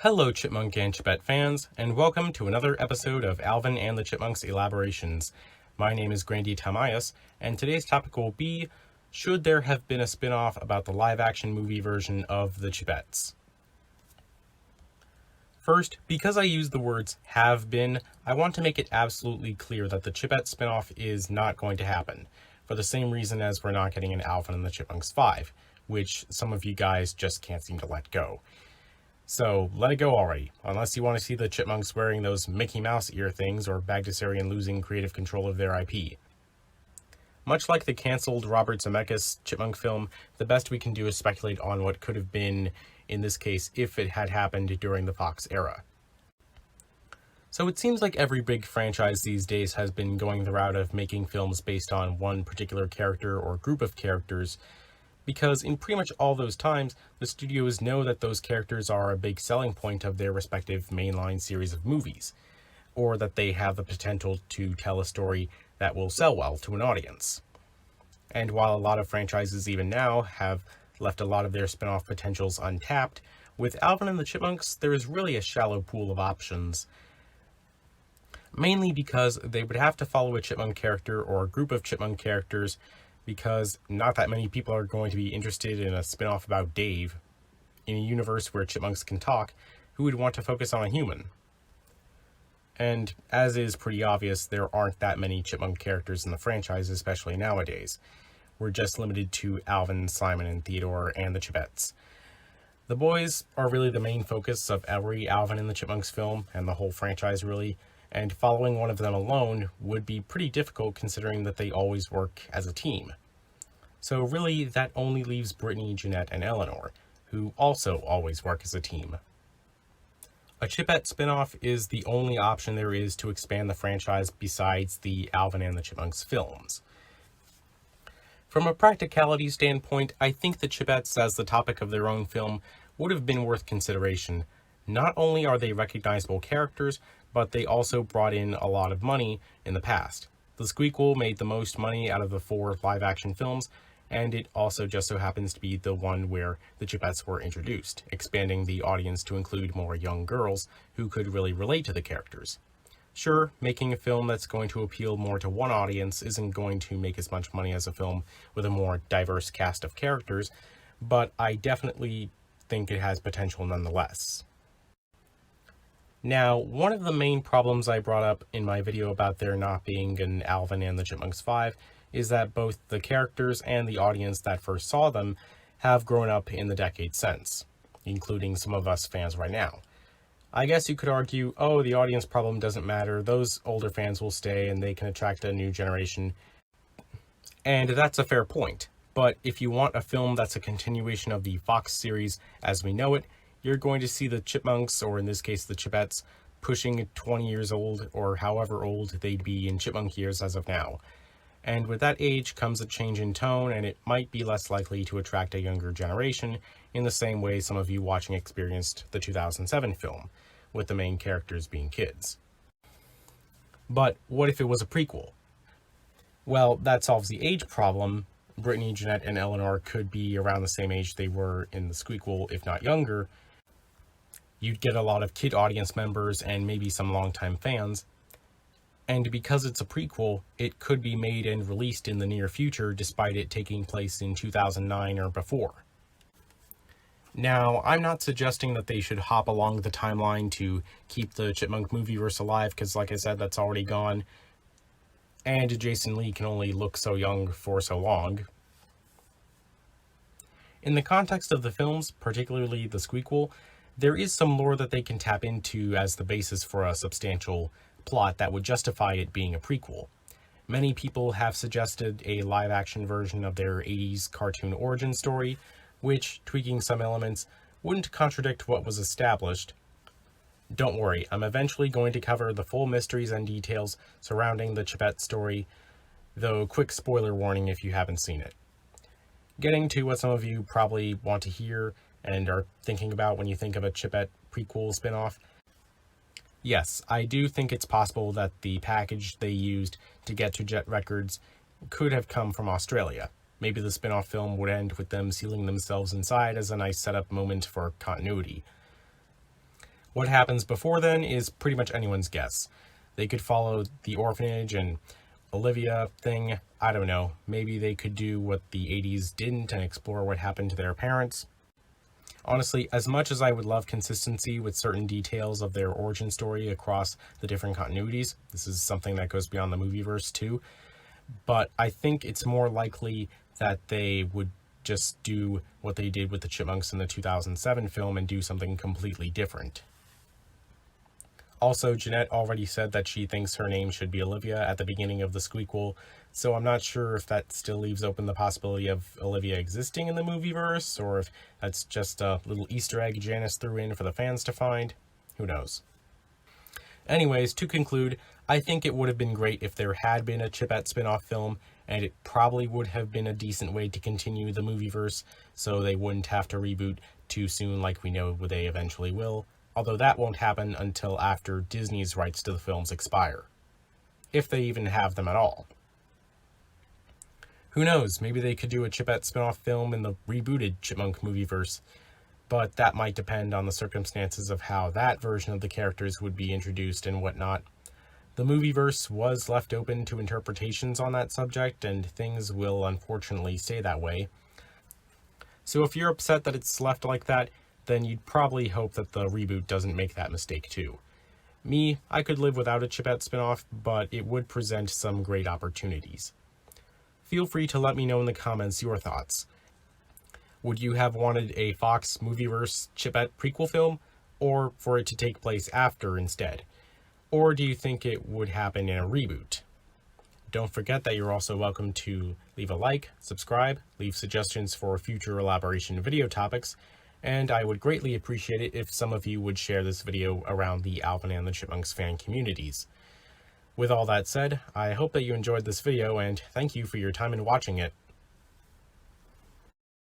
Hello Chipmunk and Chipette fans, and welcome to another episode of Alvin and the Chipmunks Elaborations. My name is Grandy Tamayas, and today's topic will be, should there have been a spin-off about the live-action movie version of the Chipettes? First, because I use the words have been, I want to make it absolutely clear that the Chipette spin-off is not going to happen, for the same reason as we're not getting an Alvin and the Chipmunks 5, which some of you guys just can't seem to let go. So, let it go already, unless you want to see the Chipmunks wearing those Mickey Mouse ear things or Bagdasarian losing creative control of their IP. Much like the cancelled Robert Zemeckis Chipmunk film, the best we can do is speculate on what could have been, in this case, if it had happened during the Fox era. So it seems like every big franchise these days has been going the route of making films based on one particular character or group of characters, because in pretty much all those times, the studios know that those characters are a big selling point of their respective mainline series of movies, or that they have the potential to tell a story that will sell well to an audience. And while a lot of franchises even now have left a lot of their spin-off potentials untapped, with Alvin and the Chipmunks, there is really a shallow pool of options, mainly because they would have to follow a chipmunk character or a group of chipmunk characters, because not that many people are going to be interested in a spin-off about Dave. In a universe where chipmunks can talk, who would want to focus on a human? And as is pretty obvious, there aren't that many chipmunk characters in the franchise, especially nowadays. We're just limited to Alvin, Simon, and Theodore, and the Chipettes. The boys are really the main focus of every Alvin and the Chipmunks film, and the whole franchise really, and following one of them alone would be pretty difficult considering that they always work as a team. So really, that only leaves Brittany, Jeanette, and Eleanor, who also always work as a team. A Chipette spin-off is the only option there is to expand the franchise besides the Alvin and the Chipmunks films. From a practicality standpoint, I think the Chipettes as the topic of their own film would have been worth consideration. Not only are they recognizable characters, but they also brought in a lot of money in the past. The Prequel made the most money out of the 4 live-action films, and it also just so happens to be the one where the Chipettes were introduced, expanding the audience to include more young girls who could really relate to the characters. Sure, making a film that's going to appeal more to one audience isn't going to make as much money as a film with a more diverse cast of characters, but I definitely think it has potential nonetheless. Now, one of the main problems I brought up in my video about there not being an Alvin and the Chipmunks 5 is that both the characters and the audience that first saw them have grown up in the decade since, including some of us fans right now. I guess you could argue, oh, the audience problem doesn't matter, those older fans will stay and they can attract a new generation. And that's a fair point, but if you want a film that's a continuation of the Fox series as we know it, you're going to see the Chipmunks, or in this case the Chipettes, pushing 20 years old, or however old they'd be in chipmunk years as of now. And with that age comes a change in tone, and it might be less likely to attract a younger generation in the same way some of you watching experienced the 2007 film, with the main characters being kids. But what if it was a prequel? Well, that solves the age problem. Brittany, Jeanette, and Eleanor could be around the same age they were in the Prequel, if not younger. You'd get a lot of kid audience members and maybe some longtime fans. And because it's a prequel, it could be made and released in the near future despite it taking place in 2009 or before. Now, I'm not suggesting that they should hop along the timeline to keep the Chipmunk movieverse alive, because like I said, that's already gone. And Jason Lee can only look so young for so long. In the context of the films, particularly the Prequel, there is some lore that they can tap into as the basis for a substantial plot that would justify it being a prequel. Many people have suggested a live-action version of their 80s cartoon origin story, which, tweaking some elements, wouldn't contradict what was established. Don't worry, I'm eventually going to cover the full mysteries and details surrounding the Chipette story, though quick spoiler warning if you haven't seen it. Getting to what some of you probably want to hear and are thinking about when you think of a Chipette prequel spin-off. Yes, I do think it's possible that the package they used to get to Jet Records could have come from Australia. Maybe the spin-off film would end with them sealing themselves inside as a nice setup moment for continuity. What happens before then is pretty much anyone's guess. They could follow the orphanage and Olivia thing. I don't know. Maybe they could do what the 80s didn't and explore what happened to their parents. Honestly, as much as I would love consistency with certain details of their origin story across the different continuities, this is something that goes beyond the movieverse too, but I think it's more likely that they would just do what they did with the Chipmunks in the 2007 film and do something completely different. Also, Jeanette already said that she thinks her name should be Olivia at the beginning of the Squeakquel, so I'm not sure if that still leaves open the possibility of Olivia existing in the movieverse, or if that's just a little Easter egg Janice threw in for the fans to find. Who knows? Anyways, to conclude, I think it would have been great if there had been a Chipette spin-off film, and it probably would have been a decent way to continue the movieverse, so they wouldn't have to reboot too soon like we know they eventually will. Although that won't happen until after Disney's rights to the films expire. If they even have them at all. Who knows, maybe they could do a Chipette spin-off film in the rebooted Chipmunk movieverse, but that might depend on the circumstances of how that version of the characters would be introduced and whatnot. The movieverse was left open to interpretations on that subject, and things will unfortunately stay that way. So if you're upset that it's left like that, then you'd probably hope that the reboot doesn't make that mistake too. Me, I could live without a Chipette spinoff, but it would present some great opportunities. Feel free to let me know in the comments your thoughts. Would you have wanted a Fox Movieverse Chipette prequel film, or for it to take place after instead? Or do you think it would happen in a reboot? Don't forget that you're also welcome to leave a like, subscribe, leave suggestions for future elaboration video topics, and I would greatly appreciate it if some of you would share this video around the Alvin and the Chipmunks fan communities. With all that said, I hope that you enjoyed this video, and thank you for your time in watching it.